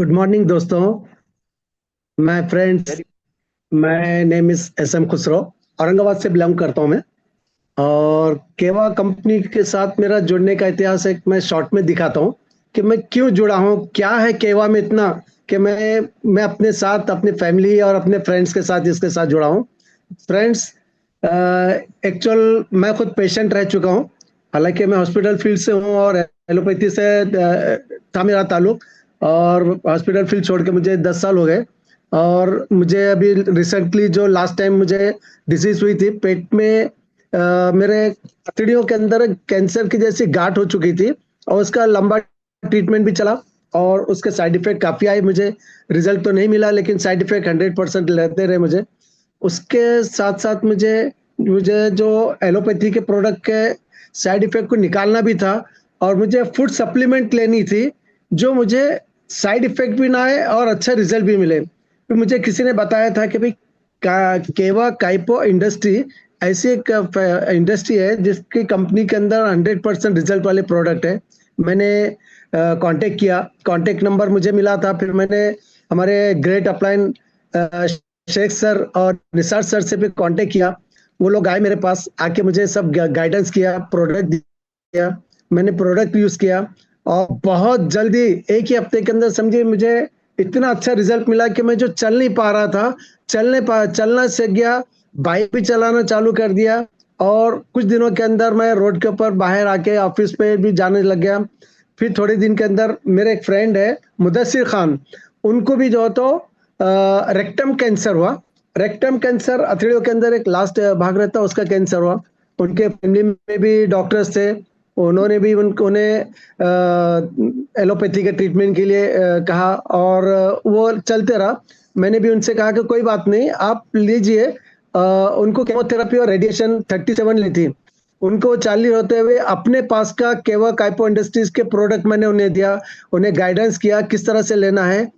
Good morning दोस्तों। My friends, मैं name is S M Khusro. Aurangabad से बिलोंग करता हूँ मैं। और केवा कंपनी के साथ मेरा जुड़ने का इतिहास एक मैं शॉर्ट में दिखाता हूँ कि मैं क्यों जुड़ा हूँ, क्या है केवा में इतना कि मैं अपने साथ अपनी फैमिली और अपने फ्रेंड्स के साथ इसके साथ जुड़ा हूँ। फ्रेंड्स, एक्चुअल मैं खुद पेशेंट रह चुका हूँ। हालांकि मैं हॉस्पिटल फील्ड से हूँ और एलोपैथी से था मेरा ताल्लुक। और हॉस्पिटल फील्ड छोड़ के मुझे 10 साल हो गए। और मुझे अभी रिसेंटली जो लास्ट टाइम मुझे डिजीज हुई थी पेट में, मेरे हथेलियों के अंदर कैंसर की जैसी गांठ हो चुकी थी। और उसका लंबा ट्रीटमेंट भी चला और उसके साइड इफेक्ट काफी आए मुझे। रिजल्ट तो नहीं मिला लेकिन साइड इफेक्ट 100% लेते रहे मुझे। उसके साथ साथ मुझे मुझे जो एलोपैथी के प्रोडक्ट के साइड इफेक्ट को निकालना भी था। और मुझे फूड सप्लीमेंट लेनी थी जो मुझे साइड इफेक्ट भी ना आए और अच्छा रिजल्ट भी मिले। फिर मुझे किसी ने बताया था कि भाई केवा काइपो इंडस्ट्री ऐसी एक इंडस्ट्री है जिसकी कंपनी के अंदर 100% रिजल्ट वाले प्रोडक्ट है। मैंने कांटेक्ट किया, कांटेक्ट नंबर मुझे मिला था। फिर मैंने हमारे ग्रेट अपलाइन शेख सर और निसार सर से भी कांटेक्ट किया। वो लोग आए मेरे पास, आके मुझे सब गाइडेंस किया, प्रोडक्ट दिया। मैंने प्रोडक्ट यूज किया और बहुत जल्दी एक ही हफ्ते के अंदर समझिए मुझे इतना अच्छा रिजल्ट मिला कि मैं जो चल नहीं पा रहा था चलना सीख गया। बाइक भी चलाना चालू कर दिया। और कुछ दिनों के अंदर मैं रोड के ऊपर बाहर आके ऑफिस पे भी जाने लग गया। फिर थोड़े दिन के अंदर मेरे एक फ्रेंड है मुदस्सिर खान, उनको भी जो तो रेक्टम कैंसर हुआ। रेक्टम कैंसर अथड़ियों के अंदर एक लास्ट भाग रहता है, उसका कैंसर हुआ। उनके फैमिली में भी डॉक्टर्स थे, उन्होंने भी उन्हें एलोपैथी के ट्रीटमेंट के लिए कहा और वो चलते रहा। मैंने भी उनसे कहा कि कोई बात नहीं, आप लीजिए। उनको केमोथेरेपी और रेडिएशन 37 ली थी। उनको चालू होते हुए अपने पास का केवा काइपो इंडस्ट्रीज के प्रोडक्ट मैंने उन्हें दिया, उन्हें गाइडेंस किया किस तरह से लेना है।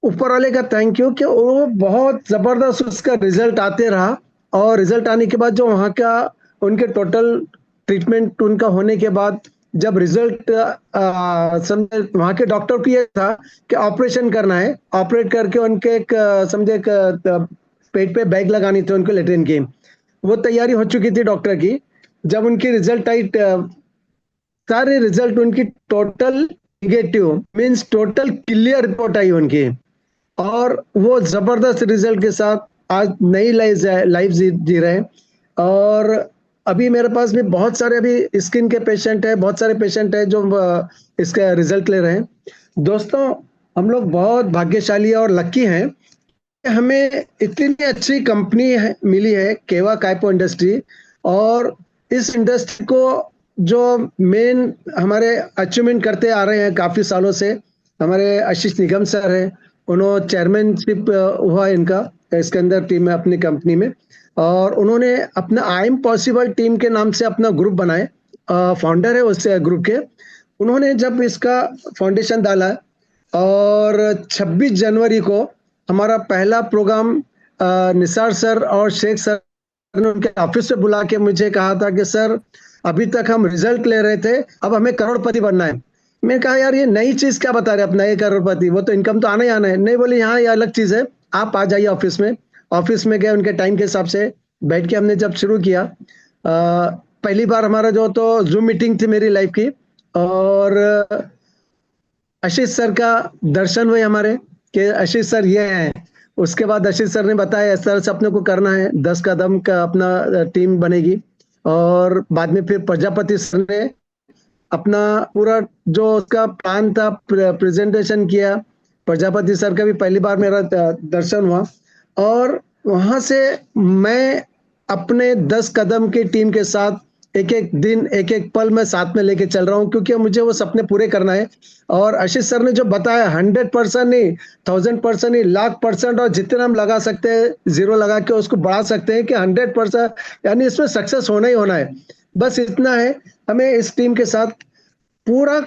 ऊपर वाले का थैंक यू कि वो बहुत जबरदस्त उसका रिजल्ट आते रहा। और रिजल्ट आने के बाद जो वहाँ का उनके टोटल ट्रीटमेंट उनका होने के बाद जब रिजल्ट समझे वहाँ के डॉक्टर को ये था कि ऑपरेशन करना है, ऑपरेट करके उनके एक समझे एक पेट पे बैग लगानी थी उनको लेट्रिन की। वो तैयारी हो चुकी थी डॉक्टर की। जब उनकी रिजल्ट आई, सारे रिजल्ट उनकी total negative means total clear report आई उनकी। और वो जबरदस्त रिजल्ट के साथ आज नई लाइफ जी रहे हैं। और अभी मेरे पास भी बहुत सारे अभी स्किन के पेशेंट है, बहुत सारे पेशेंट है जो इसका रिजल्ट ले रहे हैं। दोस्तों, हम लोग बहुत भाग्यशाली और लकी हैं कि हमें इतनी अच्छी कंपनी मिली है केवा काइपो इंडस्ट्री। और इस इंडस्ट्री को जो मेन हमारे अचीवमेंट करते आ रहे हैं काफी सालों से, हमारे आशीष निगम सर है। उन्होंने चेयरमैनशिप हुआ इनका इसके अंदर टीम में अपनी कंपनी में। और उन्होंने अपना आई एम पॉसिबल टीम के नाम से अपना ग्रुप बनाए, फाउंडर है उस ग्रुप के। उन्होंने जब इसका फाउंडेशन डाला और 26 जनवरी को हमारा पहला प्रोग्राम निसार सर और शेख सर ने उनके ऑफिस से बुला के मुझे कहा था कि सर, अभी तक हम रिजल्ट ले रहे थे, अब हमें करोड़पति बनना है। मैंने कहा यार ये नई चीज क्या बता रहे आप, नए करोड़पति, वो तो इनकम तो आना ही आना है। नहीं, बोले यहाँ ये अलग चीज है, आप आ जाइए ऑफिस में। ऑफिस में गए, उनके टाइम के हिसाब से बैठ के हमने जब शुरू किया। पहली बार हमारा जो तो जूम मीटिंग थी मेरी लाइफ की। और आशीष सर का दर्शन हुए हमारे कि आशीष सर ये हैं। उसके बाद आशीष सर ने बताया इस तरह से अपने को करना है, 10 कदम का अपना टीम बनेगी। और बाद में फिर प्रजापति सर ने अपना पूरा जो उसका प्लान था प्रेजेंटेशन किया। प्रजापति सर का भी पहली बार मेरा दर्शन हुआ। और वहां से मैं अपने 10 कदम की टीम के साथ एक एक दिन एक एक पल में साथ में लेके चल रहा हूँ, क्योंकि मुझे वो सपने पूरे करना है। और आशीष सर ने जो बताया 100% नहीं, 1000% नहीं, 1,00,000% और जितने हम लगा सकते हैं जीरो लगा के उसको बढ़ा सकते हैं कि 100%, यानी इसमें सक्सेस होना ही होना है। बस इतना है, हमें इस टीम के साथ पूरा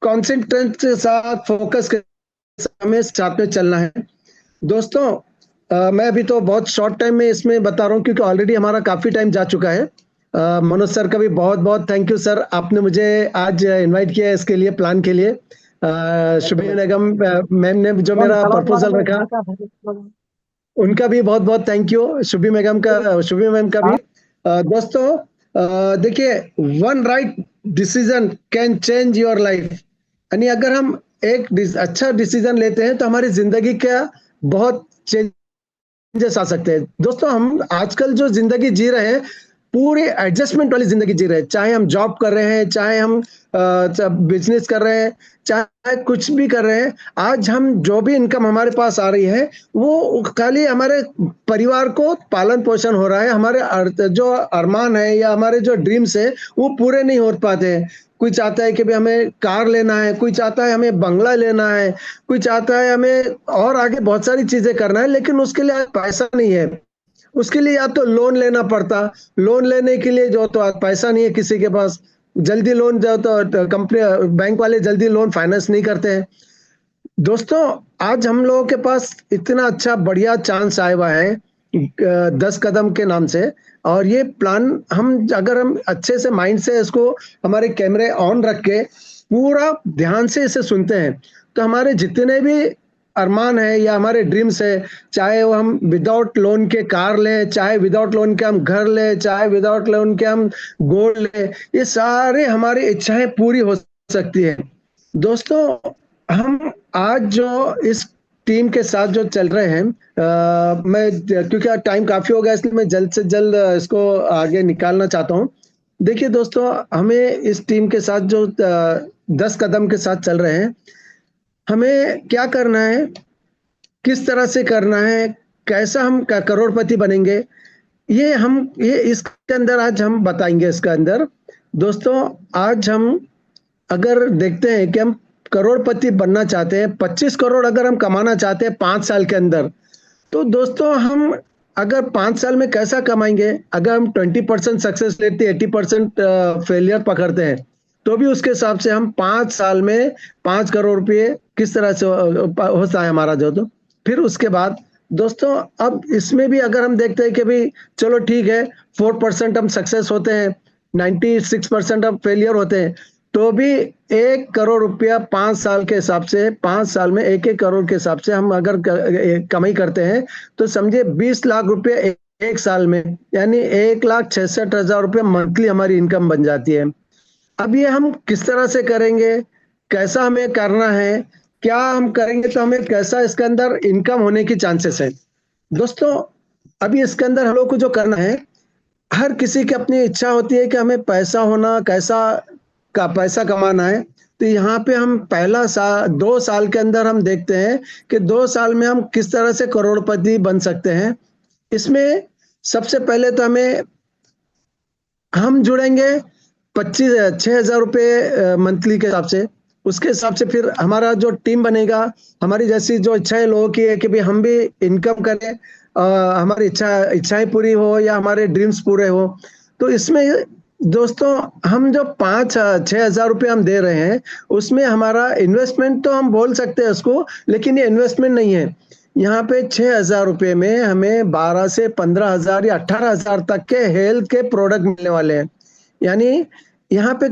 कॉन्सेंट्रेट के साथ फोकस के साथ हमें साथ में चलना है। दोस्तों, मैं अभी तो बहुत शॉर्ट टाइम में इसमें बता रहा हूँ क्योंकि ऑलरेडी हमारा काफी टाइम जा चुका है। मनोज सर का भी बहुत बहुत थैंक यू सर, आपने मुझे आज इनवाइट किया है इसके लिए, प्लान के लिए। शुभी बेगम मैम ने जो मेरा प्रपोजल रखा, उनका भी बहुत बहुत थैंक यू। शुभी मैम का भी। दोस्तों देखिए, one right decision can change your life. यानी अगर हम एक अच्छा डिसीजन लेते हैं तो हमारी जिंदगी का बहुत चेंजेस आ सकते हैं। दोस्तों हम आजकल जो जिंदगी जी रहे हैं, पूरे एडजस्टमेंट वाली जिंदगी जी रहे हैं। चाहे हम जॉब कर रहे हैं, चाहे हम बिजनेस कर रहे हैं, चाहे कुछ भी कर रहे हैं, आज हम जो भी इनकम हमारे पास आ रही है वो खाली हमारे परिवार को पालन पोषण हो रहा है। हमारे जो अरमान है या हमारे जो ड्रीम्स है वो पूरे नहीं हो पाते हैं। कोई चाहता है कि भाई हमें कार लेना है, कोई चाहता है हमें बंगला लेना है, कोई चाहता है हमें और आगे बहुत सारी चीजें करना है, लेकिन उसके लिए पैसा नहीं है। उसके लिए या तो लोन लेना पड़ता, लोन लेने के लिए जो तो आज पैसा नहीं है किसी के पास, जल्दी लोन जो तो कंपनी बैंक वाले जल्दी लोन फाइनेंस नहीं करते हैं। दोस्तों आज हम लोगों के पास इतना अच्छा बढ़िया चांस आया हुआ है 10 कदम के नाम से। और ये प्लान अगर हम अच्छे से माइंड से इसको हमारे कैमरे ऑन रख के पूरा ध्यान से इसे सुनते हैं, तो हमारे जितने भी अरमान है या हमारे ड्रीम्स है, चाहे वो हम विदाउट लोन के कार लें, चाहे विदाउट लोन के हम घर लें, चाहे विदाउट लोन के हम गोल्ड लें, ये सारे हमारी इच्छाएं पूरी हो सकती है। दोस्तों हम आज जो इस टीम के साथ जो चल रहे हैं, मैं क्योंकि टाइम काफी हो गया इसलिए मैं जल्द से जल्द इसको आगे निकालना चाहता हूँ। देखिए दोस्तों, हमें इस टीम के साथ जो 10 कदम के साथ चल रहे हैं, हमें क्या करना है, किस तरह से करना है, कैसा हम करोड़पति बनेंगे, ये इसके अंदर आज हम बताएंगे। इसके अंदर दोस्तों आज हम अगर देखते हैं कि हम करोड़पति बनना चाहते हैं, 25 करोड़ अगर हम कमाना चाहते हैं 5 साल के अंदर, तो दोस्तों हम अगर 5 साल में कैसा कमाएंगे? अगर हम 20% सक्सेस रेट 80% फेलियर पकड़ते हैं, तो भी उसके हिसाब से हम 5 साल में 5 करोड़ रुपए किस तरह से होता है हमारा जो। तो फिर उसके बाद दोस्तों अब इसमें भी अगर हम देखते हैं कि भाई चलो ठीक है 4% हम सक्सेस होते हैं, 96% हम फेलियर होते हैं, तो भी 1 करोड़ रुपया 5 साल के हिसाब से, 5 साल में 1-1 करोड़ के हिसाब से हम अगर कमाई करते हैं, तो समझे 20 लाख रुपए एक साल में, यानी 1,66,000 रुपये मंथली हमारी इनकम बन जाती है। अब ये हम किस तरह से करेंगे, कैसा हमें करना है, क्या हम करेंगे तो हमें कैसा इसके अंदर इनकम होने की चांसेस है? दोस्तों अभी इसके अंदर हम लोग को जो करना है, हर किसी की अपनी इच्छा होती है कि हमें पैसा होना, कैसा का पैसा कमाना है। तो यहाँ पे हम पहला साल 2 साल के अंदर हम देखते हैं कि 2 साल में हम किस तरह से करोड़पति बन सकते हैं। इसमें सबसे पहले तो हम जुड़ेंगे 6,000 रुपये मंथली के हिसाब से। उसके हिसाब से फिर हमारा जो टीम बनेगा, हमारी जैसी जो इच्छाएं लोगों की है कि भाई हम भी इनकम करें, हमारी इच्छाएं पूरी हो या हमारे ड्रीम्स पूरे हो। तो इसमें दोस्तों हम जो 5-6 हजार रुपये हम दे रहे हैं, उसमें हमारा इन्वेस्टमेंट तो हम बोल सकते हैं उसको, लेकिन ये इन्वेस्टमेंट नहीं है। यहाँ पे 6,000 रुपये में हमें 12 से 15,000 या 18,000 तक के हेल्थ के प्रोडक्ट मिलने वाले हैं। यानी यहाँ पे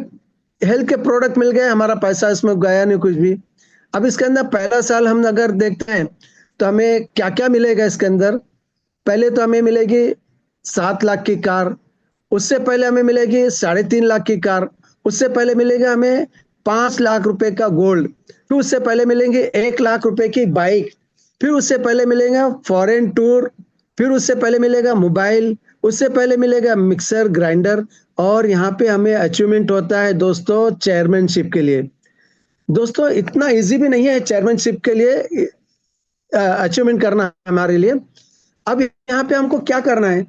हेल्थ के प्रोडक्ट मिल गए, हमारा पैसा इसमें गया नहीं कुछ भी। अब इसके अंदर पहला साल हम अगर देखते हैं तो हमें क्या क्या मिलेगा इसके अंदर। पहले तो हमें मिलेगी 7 लाख की कार, उससे पहले हमें मिलेगी 3.5 लाख की कार, उससे पहले मिलेगा हमें 5 लाख रुपए का गोल्ड, फिर उससे पहले मिलेंगे 1 लाख रुपए की बाइक, फिर उससे पहले मिलेगा फॉरेन टूर, फिर उससे पहले मिलेगा मोबाइल, उससे पहले मिलेगा मिक्सर ग्राइंडर, और यहाँ पे हमें अचीवमेंट होता है दोस्तों चेयरमैनशिप के लिए। दोस्तों इतना इजी भी नहीं है चेयरमैनशिप के लिए अचीवमेंट करना हमारे लिए। अब यहाँ पे हमको क्या करना है,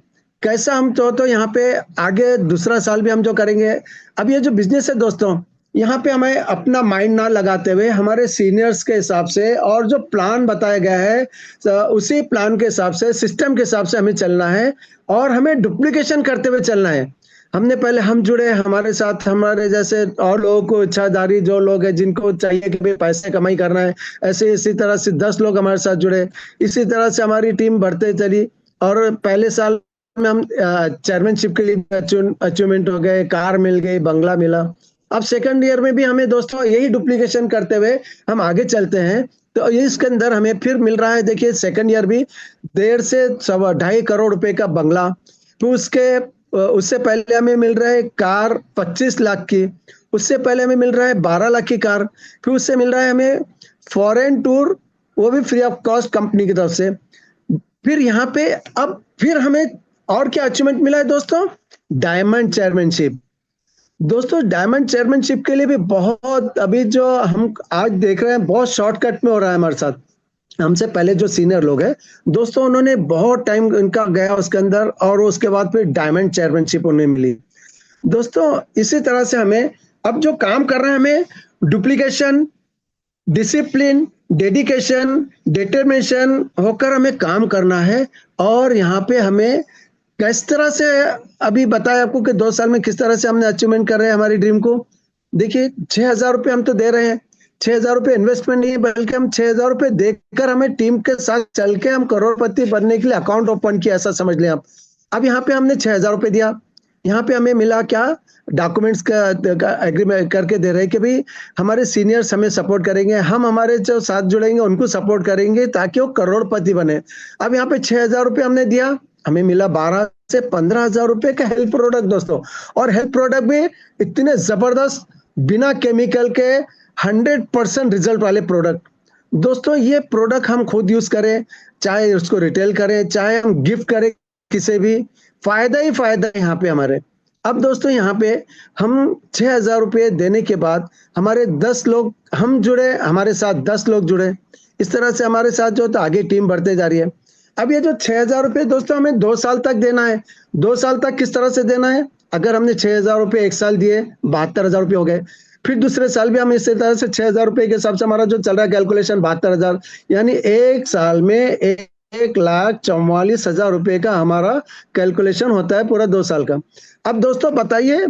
कैसा हम तो यहाँ पे आगे दूसरा साल भी हम जो करेंगे। अब ये जो बिजनेस है दोस्तों, यहाँ पे हमें अपना माइंड ना लगाते हुए हमारे सीनियर्स के हिसाब से और जो प्लान बताया गया है उसी प्लान के हिसाब से, सिस्टम के हिसाब से हमें चलना है, और हमें डुप्लीकेशन करते हुए चलना है। हमने पहले हम जुड़े, हमारे साथ हमारे जैसे और लोगों को इच्छाधारी जो लोग हैं जिनको चाहिए कि भाई पैसे कमाई करना है, ऐसे इसी तरह से 10 लोग हमारे साथ जुड़े। इसी तरह से हमारी टीम बढ़ते चली, और पहले साल में हम चेयरमैनशिप के लिए अचीवमेंट हो गए, कार मिल गई, बंगला मिला। अब सेकंड ईयर में भी हमें दोस्तों यही डुप्लीकेशन करते हुए हम आगे चलते हैं। तो इसके अंदर हमें फिर मिल रहा है, देखिए सेकंड ईयर भी 1.5 से 2.5 करोड़ रुपए का बंगला। फिर उससे पहले हमें मिल रहा है कार 25 लाख की। उससे पहले हमें मिल रहा है 12 लाख की कार। फिर उससे मिल रहा है हमें फॉरेन टूर, वो भी फ्री ऑफ कॉस्ट कंपनी की तरफ से। फिर यहाँ पे अब फिर हमें और क्या अचीवमेंट मिला है दोस्तों, डायमंड चेयरमैनशिप। दोस्तों डायमंड चेयरमैनशिप के लिए भी बहुत, अभी जो हम आज देख रहे हैं बहुत शॉर्टकट में हो रहा है हमारे साथ। हमसे पहले जो सीनियर लोग हैं दोस्तों, उन्होंने बहुत टाइम इनका गया उसके अंदर, और उसके बाद फिर डायमंड चेयरमैनशिप उन्हें मिली। दोस्तों इसी तरह से हमें अब जो काम कर रहे हैं, हमें डुप्लीकेशन, डिसिप्लिन, डेडिकेशन, डिटर्मिनेशन होकर हमें काम करना है। और यहाँ पे हमें किस तरह से, अभी बताया आपको कि 2 साल में किस तरह से हमने अचीवमेंट कर रहे हैं हमारी ड्रीम को। देखिए 6,000 रुपये हम तो दे रहे हैं, 6,000 रुपये इन्वेस्टमेंट नहीं है, बल्कि हम 6,000 रुपये देकर हमें टीम के साथ चल के हम करोड़पति बनने के लिए अकाउंट ओपन किया, ऐसा समझ लें आप। अब यहाँ पे हमने 6,000 रुपये दिया, यहाँ पे हमें मिला क्या, डॉक्यूमेंट्स का एग्रीमेंट करके दे रहे हैं कि भाई हमारे सीनियर्स हमें सपोर्ट करेंगे, हम हमारे जो साथ जुड़ेंगे उनको सपोर्ट करेंगे ताकि वो करोड़पति बने। अब यहाँ पे 6,000 रुपये हमने दिया, हमें मिला 12 से 15,000 रुपए का हेल्थ प्रोडक्ट दोस्तों। और हेल्थ प्रोडक्ट भी इतने जबरदस्त, बिना केमिकल के 100% रिजल्ट वाले प्रोडक्ट। दोस्तों ये प्रोडक्ट हम खुद यूज करें, चाहे उसको रिटेल करें, चाहे हम गिफ्ट करें, किसी भी फायदा ही फायदा है यहाँ पे हमारे। अब दोस्तों यहाँ पे हम 6,000 रुपये देने के बाद हमारे 10 लोग हम जुड़े, हमारे साथ 10 लोग जुड़े। इस तरह से हमारे साथ जो तो आगे टीम बढ़ते जा रही है। अब ये जो 6,000 रुपये दोस्तों हमें 2 साल तक देना है। 2 साल तक किस तरह से देना है, अगर हमने 6,000 रुपये एक साल दिए, 72,000 रुपये हो गए। फिर दूसरे साल भी हम इसी तरह से 6,000 रुपये के हिसाब से हमारा जो चल रहा है कैलकुलेशन 72,000, यानी एक साल में 1,44,000 रुपये का हमारा कैलकुलेशन होता है पूरा 2 साल का। अब दोस्तों बताइए,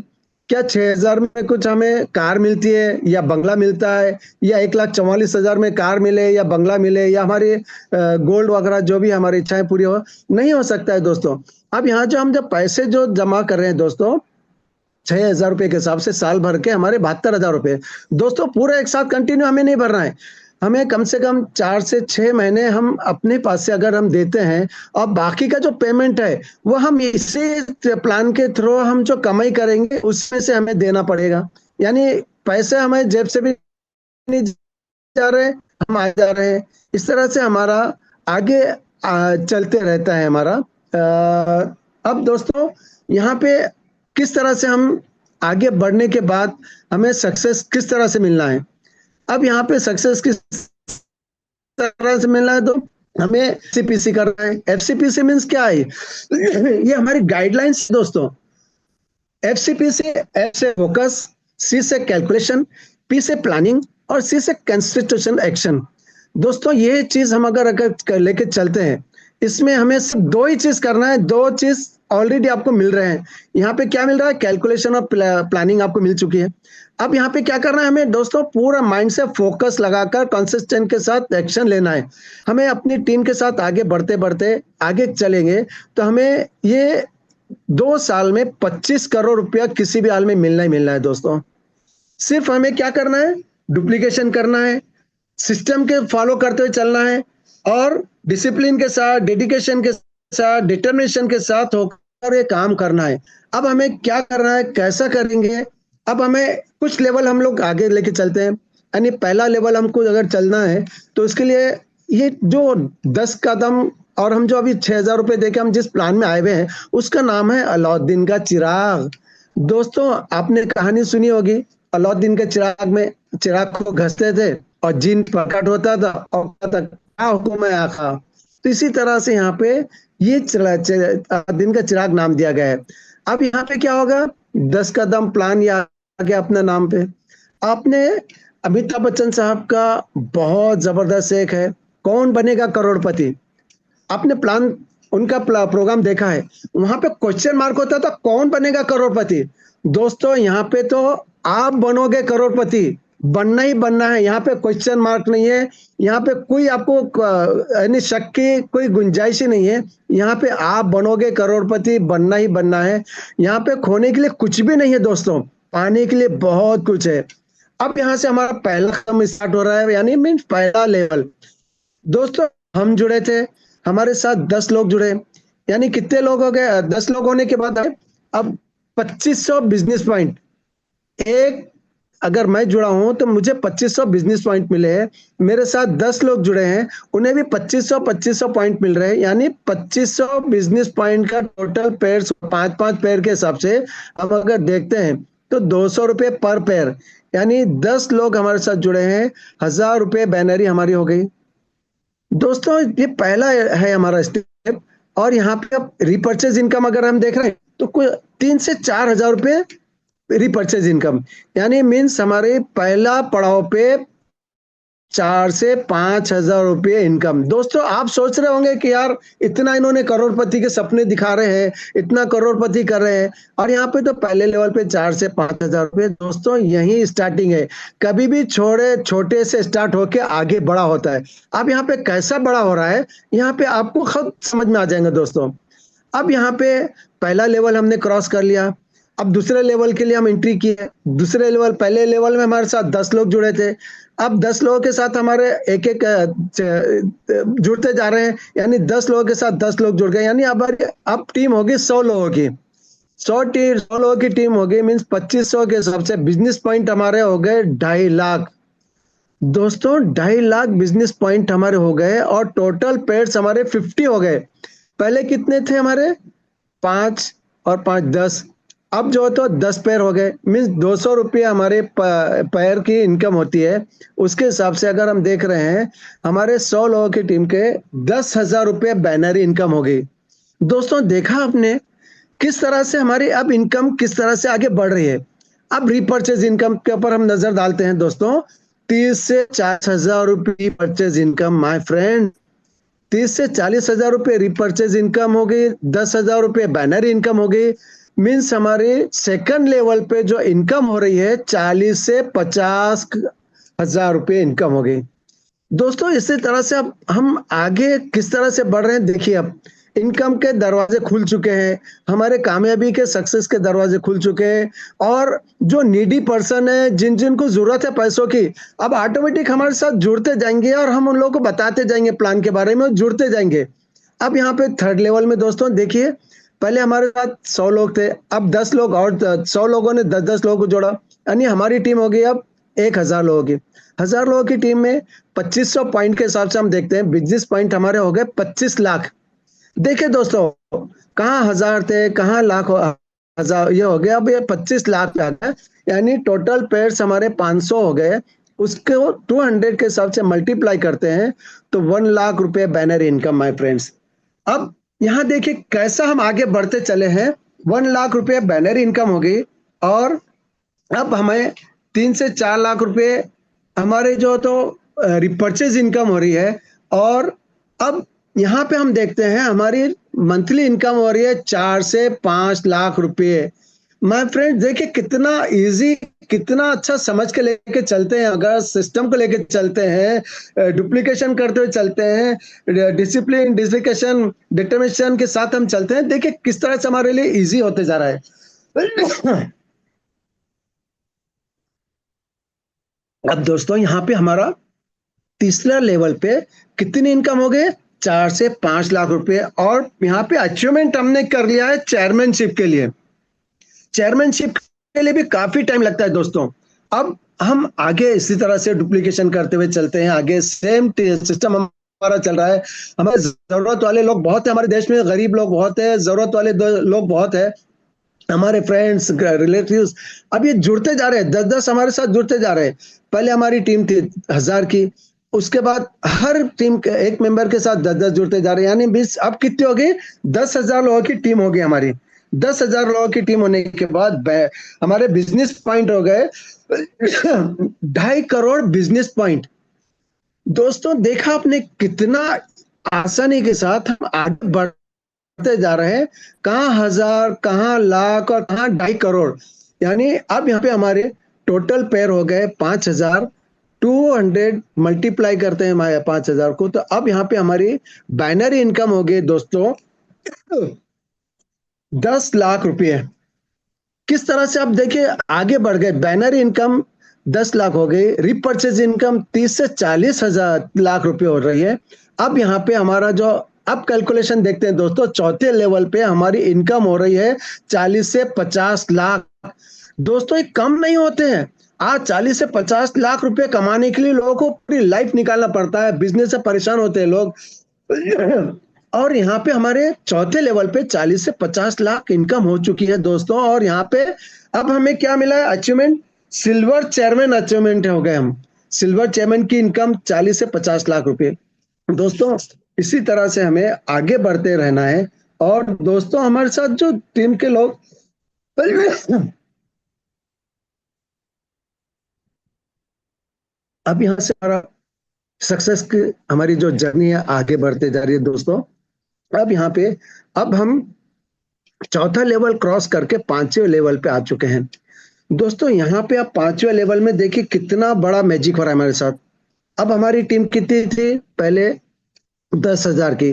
क्या 6,000 में कुछ हमें कार मिलती है या बंगला मिलता है, या 1,44,000 में कार मिले या बंगला मिले, या हमारी गोल्ड वगैरह जो भी हमारी इच्छाएं पूरी हो, नहीं हो सकता है दोस्तों। अब यहाँ जो हम जब पैसे जो जमा कर रहे हैं दोस्तों, 6,000 रुपये के हिसाब से साल भर के हमारे 72,000 रुपये दोस्तों, पूरा एक साथ कंटिन्यू हमें नहीं भरना है। हमें कम से कम 4 से 6 महीने हम अपने पास से अगर हम देते हैं, और बाकी का जो पेमेंट है वो हम इसी प्लान के थ्रू हम जो कमाई करेंगे उसमें से हमें देना पड़ेगा। यानी पैसे हमें जेब से भी नहीं जा रहे, हम आ जा रहे हैं। इस तरह से हमारा आगे चलते रहता है हमारा। अब दोस्तों यहाँ पे किस तरह से हम आगे बढ़ने के बाद हमें सक्सेस किस तरह से मिलना है। अब यहाँ पे सक्सेस किस तरह से मिलना है, तो हमें एफसीपीसी करना है। एफसीपीसी मीन्स क्या है, ये हमारी गाइडलाइंस दोस्तों। एफसीपीसी, एफ से फोकस, सी से कैलकुलेशन, पी से प्लानिंग, और सी से कंस्टिट्यूशन एक्शन। दोस्तों ये चीज हम अगर लेके चलते हैं, इसमें हमें सिर्फ 2 ही चीज करना है। 2 चीज ऑलरेडी आपको मिल रहे हैं। यहाँ पे क्या मिल रहा है, कैलकुलेशन और प्लानिंग आपको मिल चुकी है। अब यहाँ पे क्या करना है हमें दोस्तों, पूरा माइंड से फोकस लगाकर कंसिस्टेंट के साथ एक्शन लेना है। हमें अपनी टीम के साथ आगे बढ़ते बढ़ते आगे चलेंगे तो हमें ये 2 साल में 25 करोड़ रुपया किसी भी हाल में मिलना ही मिलना है दोस्तों। सिर्फ हमें क्या करना है, डुप्लीकेशन करना है, सिस्टम के फॉलो करते हुए चलना है, और डिसिप्लिन के साथ, डेडिकेशन के साथ, डिटर्मिनेशन के साथ होकर ये काम करना है। अब हमें क्या करना है, कैसा करेंगे, अब हमें कुछ लेवल हम लोग आगे लेके चलते हैं। यानी पहला लेवल हमको अगर चलना है तो उसके लिए ये जो 10 कदम, और हम जो अभी 6,000 रुपये देके हम जिस प्लान में आए हुए हैं उसका नाम है अलाउद्दीन का चिराग। दोस्तों आपने कहानी सुनी होगी, अलाउद्दीन के चिराग में चिराग को घसते थे और जिन प्रकट होता था और क्या हुक्म है आका। तो इसी तरह से यहाँ पे ये अलाउद्दीन का चिराग नाम दिया गया है। अब यहाँ पे क्या होगा, 10 कदम प्लान या गया अपने नाम पे। आपने अमिताभ बच्चन साहब का बहुत जबरदस्त एक है, कौन बनेगा करोड़पति। आपने प्लान उनका प्रोग्राम देखा है, वहां पे क्वेश्चन मार्क होता था कौन बनेगा करोड़पति। दोस्तों यहाँ पे तो आप बनोगे करोड़पति, बनना ही बनना है। यहाँ पे क्वेश्चन मार्क नहीं है, यहाँ पे कोई आपको यानी शक की कोई गुंजाइश ही नहीं है। यहाँ पे आप बनोगे करोड़पति, बनना ही बनना है। यहाँ पे खोने के लिए कुछ भी नहीं है दोस्तों। पाने के लिए बहुत कुछ है। अब यहाँ से हमारा पहला कदम स्टार्ट हो रहा है, यानी मीन्स पहला लेवल। दोस्तों हम जुड़े थे, हमारे साथ 10 लोग जुड़े, यानी कितने लोग हो गए? 10 लोग होने के बाद अब 2500 बिजनेस पॉइंट। एक, अगर मैं जुड़ा हूं तो मुझे 2500 बिजनेस पॉइंट मिले हैं। मेरे साथ 10 लोग जुड़े हैं, उन्हें भी 2500 पॉइंट मिल रहे हैं, यानी 2500 बिजनेस पॉइंट का टोटल पेयर, 5-5 पेयर के हिसाब से अब अगर देखते हैं तो 200 रुपए पर पेयर, यानी 10 लोग हमारे साथ जुड़े हैं, 1000 रुपए बैनरी हमारी हो गई। दोस्तों ये पहला है हमारा स्टेप। और यहाँ पे अब रिपर्चेज इनकम अगर हम देख रहे हैं तो कोई 3 से 4 हजार रुपए रिपर्चेज इनकम, यानी मीन्स हमारे पहला पड़ाव पे 4 से 5 हजार रुपये इनकम। दोस्तों आप सोच रहे होंगे कि यार इतना इन्होंने करोड़पति के सपने दिखा रहे हैं, इतना करोड़पति कर रहे हैं, और यहाँ पे तो पहले लेवल पे 4 से 5 हजार रुपये। दोस्तों यही स्टार्टिंग है, कभी भी छोटे से स्टार्ट होके आगे बड़ा होता है। अब यहाँ पे कैसा बड़ा हो रहा है, यहाँ पे आपको खुद समझ में आ जाएंगे दोस्तों। अब यहाँ पे पहला लेवल हमने क्रॉस कर लिया, अब दूसरे लेवल के लिए हम एंट्री किए। दूसरे लेवल, पहले लेवल में हमारे साथ 10 लोग जुड़े थे, अब 10 लोगों के साथ हमारे एक एक जुड़ते जा रहे हैं, यानी 10 लोगों के साथ 10 लोग जुड़ गए, यानी अब टीम होगी 100 लोगों की। 100 लोगों की टीम हो गई, मीन्स 2500 के हिसाब से बिजनेस पॉइंट हमारे हो गए 2.5 लाख। दोस्तों 2.5 लाख बिजनेस पॉइंट हमारे हो गए, और टोटल पेड्स हमारे 50 हो गए। पहले कितने थे हमारे? 5 और 5 10, अब जो तो 10 पैर हो गए, मीन्स 200 रुपये हमारे पैर की इनकम होती है। उसके हिसाब से अगर हम देख रहे हैं, हमारे 100 लोगों की टीम के 10,000 रुपये बैनरी इनकम हो गई। दोस्तों देखा आपने किस तरह से हमारी अब इनकम किस तरह से आगे बढ़ रही है। अब रिपर्चेज इनकम के ऊपर हम नजर डालते हैं दोस्तों। 30 से 40 हजार रुपये परचेज इनकम माय फ्रेंड। 30 से 40 हजार रुपये रिपर्चेज इनकम हो गई, 10,000 रुपये बैनर इनकम हो गई। मीन्स हमारे सेकंड लेवल पे जो इनकम हो रही है 40 से 50 हजार रुपये इनकम हो गई। दोस्तों इसी तरह से अब हम आगे किस तरह से बढ़ रहे हैं देखिए। अब इनकम के दरवाजे खुल चुके हैं, हमारे कामयाबी के सक्सेस के दरवाजे खुल चुके हैं, और जो नीडी पर्सन है, जिन जिन को जरूरत है पैसों की, अब ऑटोमेटिक हमारे साथ जुड़ते जाएंगे, और हम उन लोगों को बताते जाएंगे प्लान के बारे में, जुड़ते जाएंगे। अब यहाँ पे थर्ड लेवल में दोस्तों देखिए, पहले हमारे साथ 100 लोग थे, अब 10 लोग और 100 लोगों ने 10-10 लोगों को जोड़ा, यानी हमारी टीम हो गई अब 1000 लोगों की। 1000 लोगों की टीम में 2500 पॉइंट के हिसाब से हम देखते हैं, बिजनेस पॉइंट हमारे हो गए 25 लाख। देखिए दोस्तों, कहाँ हजार थे, कहाँ लाख, हजार ये हो गया, अब ये 25 लाख पे आ गया, यानी टोटल पेयर्स हमारे 500 हो गए। उसको 200 के हिसाब से मल्टीप्लाई करते हैं तो 1 लाख रुपए बैनर इनकम माय फ्रेंड्स। अब यहाँ देखिए कैसा हम आगे बढ़ते चले हैं। 1 लाख रुपए बैनर इनकम हो गई, और अब हमें 3 से 4 लाख रुपए हमारे जो तो रिपर्चेज इनकम हो रही है। और अब यहाँ पे हम देखते हैं हमारी मंथली इनकम हो रही है 4 से 5 लाख रुपए। माय फ्रेंड देखिए कितना इजी, कितना अच्छा समझ के लेके चलते हैं, अगर सिस्टम को लेके चलते हैं, डुप्लीकेशन करते हुए चलते हैं, डिसिप्लिन, डिस्ट्रिक्शन, डिटर्मिनेशन के साथ हम चलते हैं, देखिए किस तरह से हमारे लिए इजी होते जा रहा है। अब दोस्तों यहाँ पे हमारा तीसरा लेवल पे कितनी इनकम हो गई? 4 से 5 लाख रुपए। और यहाँ पे अचीवमेंट हमने कर लिया है चेयरमैनशिप के लिए। चेयरमैनशिप के लिए भी काफी टाइम लगता है दोस्तों। अब हम आगे इसी तरह से डुप्लीकेशन करते हुए चलते हैं, आगे सेम सिस्टम हमारा चल रहा है। हमारे जरूरत वाले लोग बहुत है हमारे देश में, गरीब लोग बहुत है, जरूरत वाले लोग बहुत है, हमारे फ्रेंड्स रिलेटिव्स। अब ये जुड़ते जा रहे हैं, 10-10 हमारे साथ जुड़ते जा रहे हैं। पहले हमारी टीम थी 1000 की, उसके बाद हर टीम के एक मेंबर के साथ 10-10 जुड़ते जा रहे हैं, यानी 20, अब कितनी हो गई? 10,000 लोगों की टीम हो गई हमारी। 10,000 लोगों की टीम होने के बाद हमारे बिजनेस पॉइंट हो गए 2.5 करोड़ बिजनेस पॉइंट। दोस्तों देखा आपने कितना आसानी के साथ हम आगे बढ़ते जा रहे हैं, कहाँ हजार, कहाँ लाख, और कहाँ 2.5 करोड़। यानी अब यहाँ पे हमारे टोटल पेयर हो गए 5,000। 200 मल्टीप्लाई करते हैं हमारे 5,000 को, तो अब यहाँ पे हमारी बाइनरी इनकम हो गई दोस्तों 10 लाख रुपये। किस तरह से आप देखिए आगे बढ़ गए। बैनर इनकम 10 लाख हो गई, रिपर्चेज इनकम 30 से 40 हजार लाख रुपए हो रही है। अब यहाँ पे हमारा जो अब कैलकुलेशन देखते हैं दोस्तों, चौथे लेवल पे हमारी इनकम हो रही है 40 से 50 लाख। दोस्तों ये कम नहीं होते हैं। आज 40 से 50 लाख रुपए कमाने के लिए लोगों को पूरी लाइफ निकालना पड़ता है, बिजनेस से परेशान होते हैं लोग। और यहाँ पे हमारे चौथे लेवल पे 40 से 50 लाख इनकम हो चुकी है दोस्तों। और यहाँ पे अब हमें क्या मिला है अचीवमेंट, सिल्वर चेयरमैन अचीवमेंट हो गए हम। सिल्वर चेयरमैन की इनकम 40 से 50 लाख रुपए। दोस्तों इसी तरह से हमें आगे बढ़ते रहना है। और दोस्तों हमारे साथ जो टीम के लोग अब यहाँ से हमारा सक्सेस की हमारी जो जर्नी है आगे बढ़ते जा रही है दोस्तों। अब यहाँ पे अब हम चौथा लेवल क्रॉस करके पांचवें लेवल पे आ चुके हैं दोस्तों। यहाँ पे आप पांचवें लेवल में देखिए कितना बड़ा मैजिक हो रहा है हमारे साथ। अब हमारी टीम कितनी थी पहले, 10 हजार की।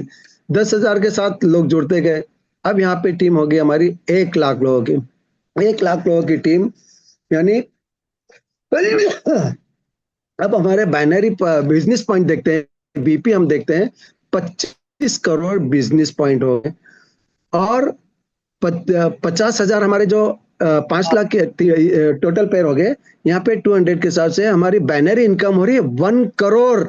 10 हजार के साथ लोग जुड़ते गए। अब यहाँ पे टीम होगी हमारी 1 लाख लोगों की। 1 लाख लोगों की टीम, यानी अब हमारे बाइनरी बिजनेस पॉइंट देखते हैं, बीपी हम देखते हैं 25 करोड़ बिजनेस पॉइंट हो गए। और 50 हजार हमारे जो 5 लाख के टोटल पेयर हो गए। यहाँ पे 200 के हिसाब से हमारी बैनरी इनकम हो रही है 1 करोड़।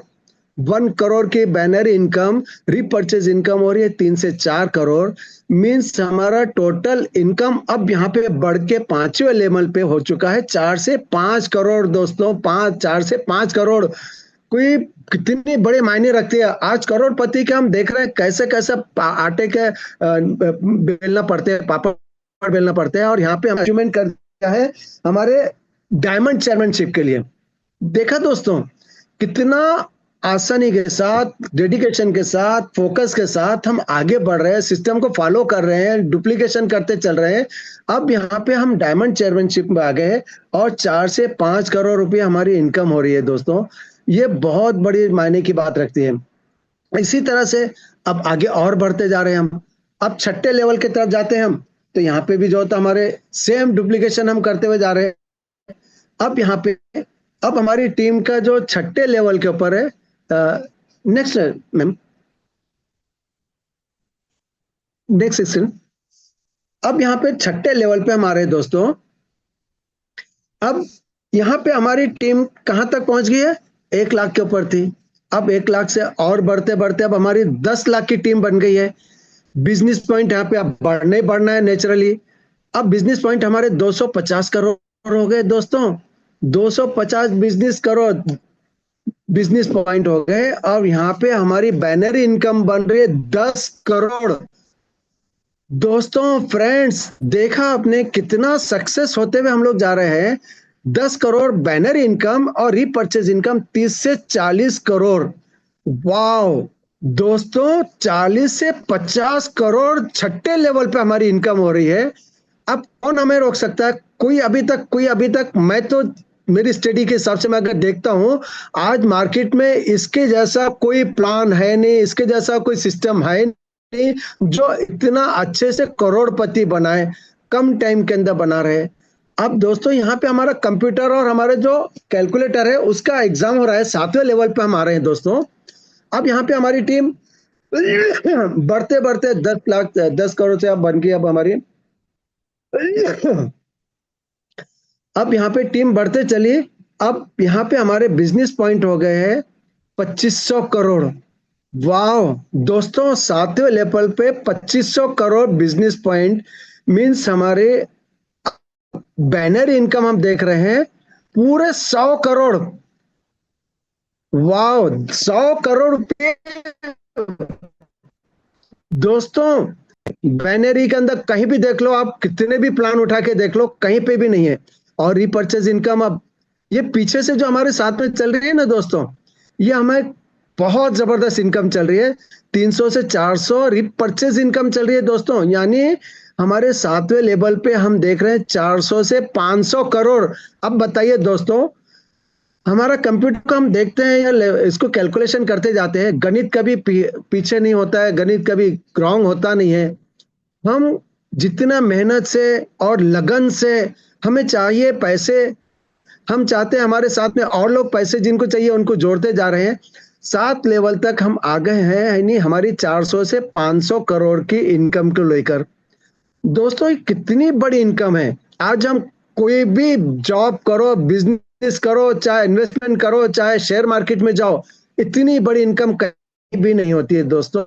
1 करोड़ की बैनर इनकम, रिपर्चेज इनकम हो रही है 3 से 4 करोड़। मींस हमारा टोटल इनकम अब यहाँ पे बढ़ के पांचवें लेवल पे हो चुका है 4 से 5 करोड़ दोस्तों। 4 से 5 करोड़ कोई कितने बड़े मायने रखते हैं। आज करोड़पति के हम देख रहे हैं कैसे कैसे आटे के बेलना पड़ते हैं, पापड़ बेलना पड़ते हैं। और यहाँ पे हम अचीवमेंट कर दिया है हमारे डायमंड चेयरमैनशिप के लिए। देखा दोस्तों कितना आसानी के साथ, डेडिकेशन के साथ, फोकस के साथ हम आगे बढ़ रहे हैं, सिस्टम को फॉलो कर रहे हैं, डुप्लीकेशन करते चल रहे हैं। अब यहाँ पे हम डायमंड चेयरमैनशिप में आ गए हैं और 4 से 5 करोड़ रुपए हमारी इनकम हो रही है दोस्तों। ये बहुत बड़ी मायने की बात रखती है। इसी तरह से अब आगे और बढ़ते जा रहे हैं हम। अब छठे लेवल की तरफ जाते हैं हम। तो यहाँ पे भी जो होता हमारे सेम डुप्लीकेशन हम करते हुए जा रहे हैं। अब यहाँ पे अब हमारी टीम का जो छठे लेवल के ऊपर है, नेक्स्ट मैम, नेक्स्ट सेक्शन। अब यहाँ पे छठे लेवल पे हमारे दोस्तों, अब यहाँ पे हमारी टीम कहाँ तक पहुंच गई है, 1 लाख के ऊपर थी। अब 1 लाख से और बढ़ते बढ़ते अब हमारी 10 लाख की टीम बन गई है। बिजनेस पॉइंट यहाँ पे अब बढ़ने बढ़ना है नेचुरली। अब बिजनेस पॉइंट हमारे 250 करोड़ हो गए दोस्तों। 250 बिजनेस करोड़ बिजनेस पॉइंट हो गए। अब यहाँ पे हमारी बैनरी इनकम बन रही है 10 करोड़। दोस्तों फ्रेंड्स, देखा आपने कितना सक्सेस होते हुए हम लोग जा रहे हैं। 10 करोड़ बैनर इनकम और रीपरचेज इनकम 30 से 40 करोड़। वाओ दोस्तों, 40 से 50 करोड़ छठे लेवल पे हमारी इनकम हो रही है। अब कौन हमें रोक सकता है? कोई अभी तक मैं तो मेरी स्टडी के हिसाब से मैं अगर देखता हूं, आज मार्केट में इसके जैसा कोई प्लान है नहीं, इसके जैसा कोई सिस्टम है नहीं जो इतना अच्छे से करोड़पति बनाए, कम टाइम के अंदर बना रहे। अब दोस्तों यहाँ पे हमारा कंप्यूटर और हमारे जो कैलकुलेटर है उसका एग्जाम हो रहा है, 7वें लेवल पे हम आ रहे हैं दोस्तों। अब यहाँ पे हमारी टीम बढ़ते बढ़ते 10 लाख 10 करोड़ से अब बन गई अब हमारी। अब यहाँ पे टीम बढ़ते चली। अब यहाँ पे हमारे बिजनेस पॉइंट हो गए हैं 2500 करोड़। वाह दोस्तों, 7वें लेवल पे 2500 करोड़ बिजनेस पॉइंट। मींस हमारे बैनर इनकम हम देख रहे हैं पूरे 100 करोड़। वाह, 100 करोड़ रुपए दोस्तों। बैनरी के अंदर कहीं भी देख लो आप, कितने भी प्लान उठा के देख लो, कहीं पे भी नहीं है। और रिपर्चेज इनकम अब ये पीछे से जो हमारे साथ में चल रही है ना दोस्तों, ये हमें बहुत जबरदस्त इनकम चल रही है। 300 से 400 रिपर्चेज इनकम चल रही है दोस्तों। यानी हमारे 7वें लेवल पे हम देख रहे हैं 400 से 500 करोड़। अब बताइए दोस्तों, हमारा कंप्यूटर को हम देखते हैं या इसको कैलकुलेशन करते जाते हैं, गणित कभी पीछे नहीं होता है, गणित कभी रॉन्ग होता नहीं है। हम जितना मेहनत से और लगन से हमें चाहिए पैसे, हम चाहते हैं हमारे साथ में और लोग पैसे जिनको चाहिए उनको जोड़ते जा रहे हैं। 7 लेवल तक हम आ गए हैं, यानी हमारी 400 से 500 करोड़ की इनकम को लेकर। दोस्तों ये कितनी बड़ी इनकम है। आज हम कोई भी जॉब करो, बिजनेस करो, चाहे इन्वेस्टमेंट करो, चाहे शेयर मार्केट में जाओ, इतनी बड़ी इनकम कहीं भी नहीं होती है दोस्तों।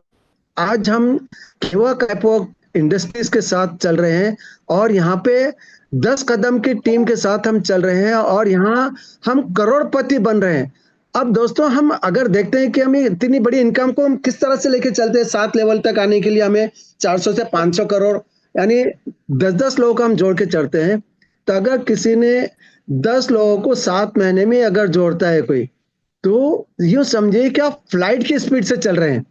आज हम केवा कैपो इंडस्ट्रीज के साथ चल रहे हैं और यहाँ पे 10 कदम की टीम के साथ हम चल रहे हैं और यहाँ हम करोड़पति बन रहे हैं। अब दोस्तों हम अगर देखते हैं कि हमें इतनी बड़ी इनकम को हम किस तरह से लेके चलते हैं, 7 लेवल तक आने के लिए हमें 400 से 500 करोड़, यानी 10-10 लोगों को हम जोड़ के चढ़ते हैं। तो अगर किसी ने 10 लोगों को 7 महीने में अगर जोड़ता है कोई, तो यूं समझिए कि आप फ्लाइट की स्पीड से चल रहे हैं।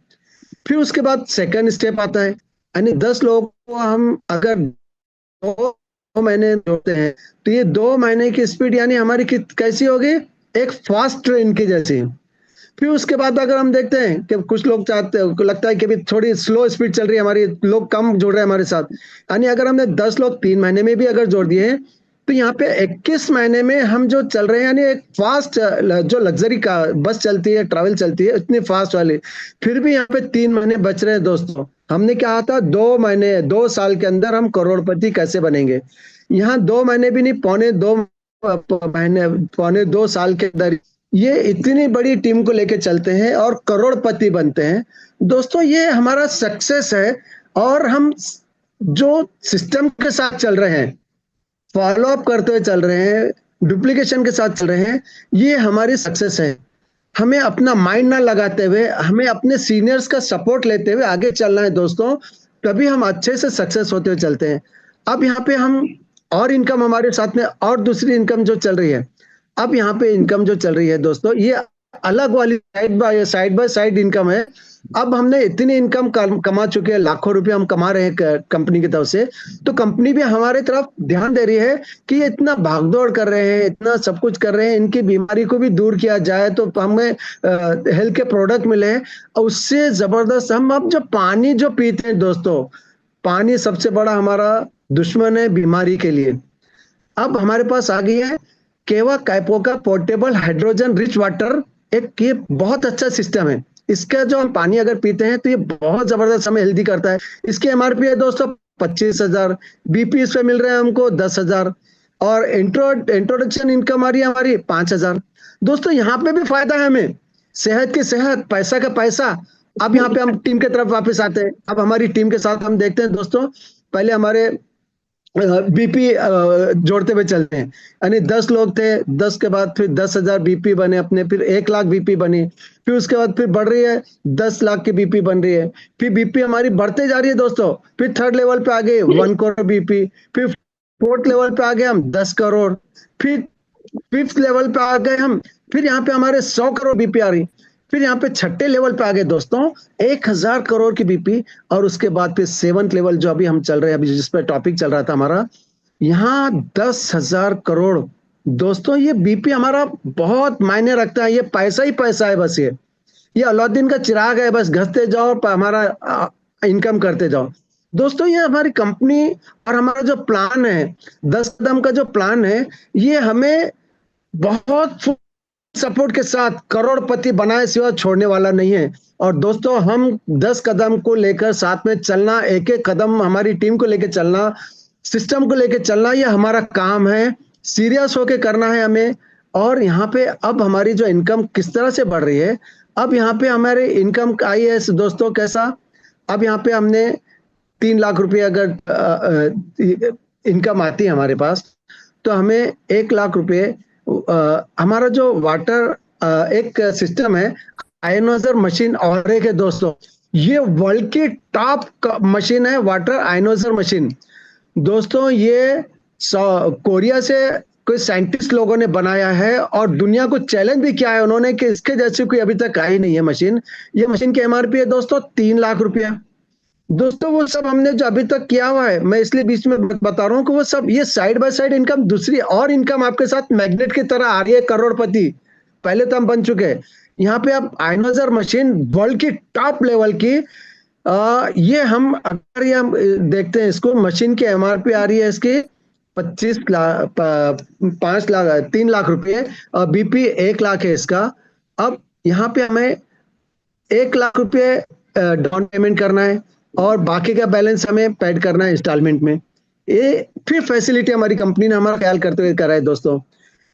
फिर उसके बाद सेकंड स्टेप आता है, यानी 10 लोगों को हम अगर 2 महीने जोड़ते हैं, तो ये 2 महीने की स्पीड यानी हमारी कैसी होगी, एक फास्ट ट्रेन की जैसी। फिर उसके बाद अगर हम देखते हैं कि कुछ लोग चाहते हैं, लगता है कि अभी थोड़ी स्लो स्पीड चल रही है हमारी, लोग कम जुड़ रहे हैं हमारे साथ, यानी अगर हमने 10 लोग 3 महीने में भी अगर जोड़ दिए, तो यहाँ पे 21 महीने में हम जो चल रहे हैं, यानी एक फास्ट जो लग्जरी का बस चलती है, ट्रैवल चलती है, इतनी फास्ट वाली। फिर भी यहाँ पे 3 महीने बच रहे हैं दोस्तों। हमने कहा था 2 महीने, 2 साल के अंदर हम करोड़पति कैसे बनेंगे। यहाँ 2 महीने भी नहीं, पौने 2 साल के अंदर ये इतनी बड़ी टीम को लेके चलते हैं और करोड़पति बनते हैं। दोस्तों ये हमारा सक्सेस है और हम जो सिस्टम के साथ चल रहे हैं, फॉलो अप करते हुए चल रहे हैं, डुप्लीकेशन के साथ चल रहे हैं, ये हमारी सक्सेस है। हमें अपना माइंड ना लगाते हुए, हमें अपने सीनियर्स का सपोर्ट लेते हुए आगे चलना है दोस्तों, तभी हम अच्छे से सक्सेस होते हुए चलते हैं। अब यहाँ पे हम और इनकम हमारे साथ में और दूसरी इनकम जो चल रही है, अब यहाँ पे इनकम जो चल रही है दोस्तों, ये अलग वाली साइड बाय साइड इनकम है। अब हमने इतनी इनकम कमा चुके हैं, लाखों रुपए हम कमा रहे हैं कंपनी की तरफ से, तो कंपनी भी हमारे तरफ ध्यान दे रही है कि ये इतना भागदौड़ कर रहे हैं, इतना सब कुछ कर रहे हैं, इनकी बीमारी को भी दूर किया जाए तो हमें हेल्थ के प्रोडक्ट मिले। और उससे जबरदस्त हम अब जो पानी जो पीते हैं दोस्तों, पानी सबसे बड़ा हमारा दुश्मन है बीमारी के लिए। अब हमारे पास आ गई है केवा कैपो का पोर्टेबल हाइड्रोजन रिच वाटर, एक ये बहुत अच्छा सिस्टम है। इसका जो हम पानी अगर पीते हैं तो ये बहुत जबरदस्त हमें हेल्दी करता है। इसकी एमआरपी है दोस्तों 25,000, बीपी इस पे मिल रहे हैं हमको 10,000, और इंट्रोडक्शन इनकम आ रही है हमारी 5,000। दोस्तों यहाँ पे भी फायदा है हमें, सेहत की सेहत, पैसा का पैसा। अब यहाँ पे हम टीम के तरफ वापस आते हैं। अब हमारी टीम के साथ हम देखते हैं दोस्तों, पहले हमारे बीपी जोड़ते हुए चलते हैं, यानी 10 लोग थे, 10 के बाद फिर 10,000 बीपी बने अपने, फिर 1 लाख बीपी बनी, फिर उसके बाद फिर बढ़ रही है 10 लाख की बीपी बन रही है, फिर बीपी हमारी बढ़ते जा रही है दोस्तों। फिर थर्ड लेवल पे आ गए 1 करोड़ बीपी, फिर फोर्थ लेवल पे आ गए हम 10 करोड़, फिर फिफ्थ लेवल पे आ गए हम, फिर यहाँ पे हमारे 100 करोड़ बीपी आ रही, फिर यहाँ पे छठे लेवल पे आ गए दोस्तों 1,000 करोड़ की बीपी, और उसके बाद फिर 7th लेवल जो अभी हम चल रहे हैं, अभी जिस पर टॉपिक चल रहा था हमारा, यहाँ 10,000 करोड़। दोस्तों ये बीपी हमारा बहुत मायने रखता है, ये पैसा ही पैसा है बस। ये अलाउद्दीन का चिराग है, बस घसते जाओ, हमारा इनकम करते जाओ। दोस्तों ये हमारी कंपनी और हमारा जो प्लान है, 10 कदम का जो प्लान है, ये हमें बहुत सपोर्ट के साथ करोड़पति बनाए सिवा छोड़ने वाला नहीं है। और दोस्तों हम 10 कदम को लेकर साथ में चलना, एक एक कदम हमारी टीम को लेकर चलना, सिस्टम को लेकर चलना, ये हमारा काम है, सीरियस होके करना है हमें। और यहाँ पे अब हमारी जो इनकम किस तरह से बढ़ रही है, अब यहाँ पे हमारे इनकम आई है दोस्तों कैसा, अब यहाँ पे हमने 3 लाख रुपए अगर इनकम आती है हमारे पास, तो हमें 1 लाख रुपए हमारा जो वाटर एक सिस्टम है, आयनोजर मशीन और एक है दोस्तों, ये वर्ल्ड की टॉप मशीन है, वाटर आयनोजर मशीन। दोस्तों ये कोरिया से कोई साइंटिस्ट लोगों ने बनाया है और दुनिया को चैलेंज भी किया है उन्होंने कि इसके जैसी कोई अभी तक आई नहीं है मशीन। ये मशीन की एमआरपी है दोस्तों 3 लाख रुपया। दोस्तों वो सब हमने जो अभी तक किया हुआ है, मैं इसलिए बीच में बता रहा हूँ कि वो सब ये साइड बाय साइड इनकम, दूसरी और इनकम आपके साथ मैग्नेट की तरह आ रही है, करोड़पति पहले तो हम बन चुके हैं। यहाँ पे आप आयनोजर मशीन वर्ल्ड की टॉप लेवल की ये हम अगर ये हम देखते हैं इसको, मशीन की एमआरपी आ रही है इसकी 25 लाख 5 लाख 3 लाख रुपए, और बीपी 1 लाख है इसका। अब यहाँ पे हमें 1 लाख रुपए डाउन पेमेंट करना है, और बाकी का बैलेंस हमें पेड करना है इंस्टॉलमेंट में। ये फिर फैसिलिटी हमारी कंपनी ने हमारा ख्याल करते हुए करा है दोस्तों।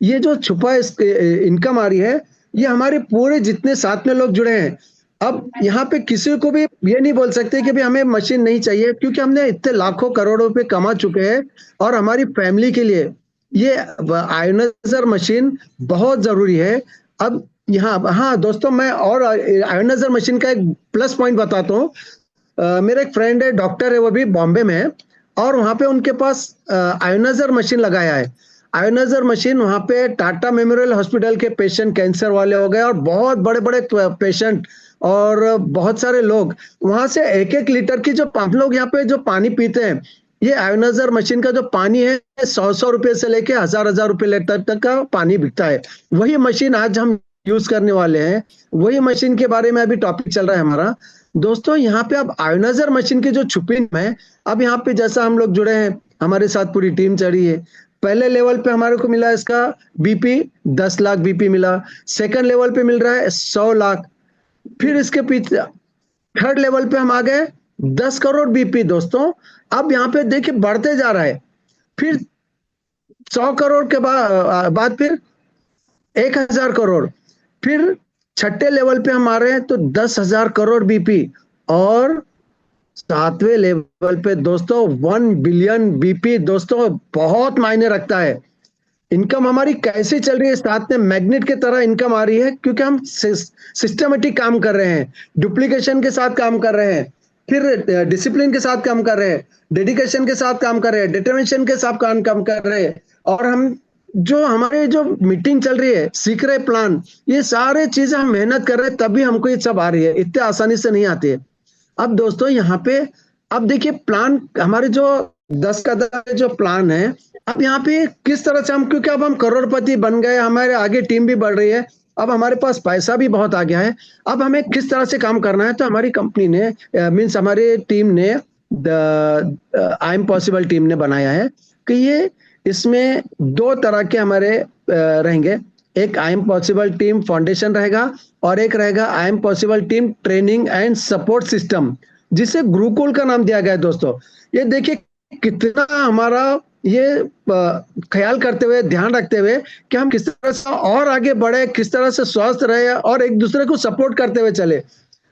ये जो छुपा इनकम आ रही है, ये हमारे पूरे जितने साथ में लोग जुड़े हैं। अब यहाँ पे किसी को भी ये नहीं बोल सकते कि भाई हमें मशीन नहीं चाहिए, क्योंकि हमने इतने लाखों करोड़ों रुपए कमा चुके हैं, और हमारी फैमिली के लिए ये आयोनाइजर मशीन बहुत जरूरी है। अब यहाँ, हाँ दोस्तों, मैं और आयोनाइजर मशीन का एक प्लस पॉइंट बताता हूँ। मेरा एक फ्रेंड है, डॉक्टर है, वो भी बॉम्बे में है, और वहां पे उनके पास आयोनाइजर मशीन लगाया है। आयोनाइजर मशीन वहां पे टाटा मेमोरियल हॉस्पिटल के पेशेंट, कैंसर वाले हो गए, और बहुत बड़े बड़े पेशेंट, और बहुत सारे लोग वहां से 1-1 लीटर की जो हम लोग यहाँ पे जो पानी पीते हैं, ये आयोनाइजर मशीन का जो पानी है 100-100 रुपए से लेके 1000-1000 रुपए लीटर तक का पानी बिकता है। वही मशीन आज हम यूज करने वाले हैं, वही मशीन के बारे में अभी टॉपिक चल रहा है हमारा दोस्तों। यहाँ पे अब आयोनाइजर मशीन की जो छुपी है, अब यहाँ पे जैसा हम लोग जुड़े हैं, हमारे साथ पूरी टीम चढ़ी है। पहले लेवल पे हमारे को मिला इसका बीपी 10 लाख बीपी मिला, सेकंड लेवल पे मिल रहा है 100 लाख, फिर इसके पीछे थर्ड लेवल पे हम आ गए 10 करोड़ बीपी दोस्तों। अब यहाँ पे देखिए बढ़ते जा रहा है, फिर 100 करोड़ के बाद फिर 1000 करोड़, फिर छठे लेवल पे हम आ रहे हैं तो 10,000 करोड़ बीपी, और सातवें लेवल पे दोस्तों 1 बिलियन बीपी। दोस्तों बहुत मायने रखता है। इनकम हमारी कैसे चल रही है, साथ में मैग्नेट की तरह इनकम आ रही है, क्योंकि हम सिस्टमेटिक काम कर रहे हैं, डुप्लीकेशन के साथ काम कर रहे हैं, फिर डिसिप्लिन के साथ काम कर रहे हैं, डेडिकेशन के साथ काम कर रहे हैं, डिटर्मिनेशन के साथ काम कर रहे हैं, और हम जो हमारे जो मीटिंग चल रही है, सीख रहे प्लान, ये सारे चीजें हम मेहनत कर रहे हैं, तभी हमको ये सब आ रही है, इतने आसानी से नहीं आती है। अब दोस्तों यहाँ पे, अब देखिए प्लान हमारे जो 10 कदम के जो प्लान है, अब यहाँ पे किस तरह से हम, क्योंकि अब हम करोड़पति बन गए, हमारे आगे टीम भी बढ़ रही है, अब हमारे पास पैसा भी बहुत आ गया है, अब हमें किस तरह से काम करना है, तो हमारी कंपनी ने मीन्स हमारी टीम ने the I am possible team ने बनाया है कि ये इसमें 2 तरह के हमारे रहेंगे। एक I am possible team foundation रहेगा, और एक रहेगा I am possible team training and support system, जिसे गुरुकुल का नाम दिया गया है दोस्तों। ये देखिए कितना हमारा ये ख्याल करते हुए, ध्यान रखते हुए कि हम किस तरह से और आगे बढ़े, किस तरह से स्वस्थ रहे, और एक दूसरे को सपोर्ट करते हुए चले।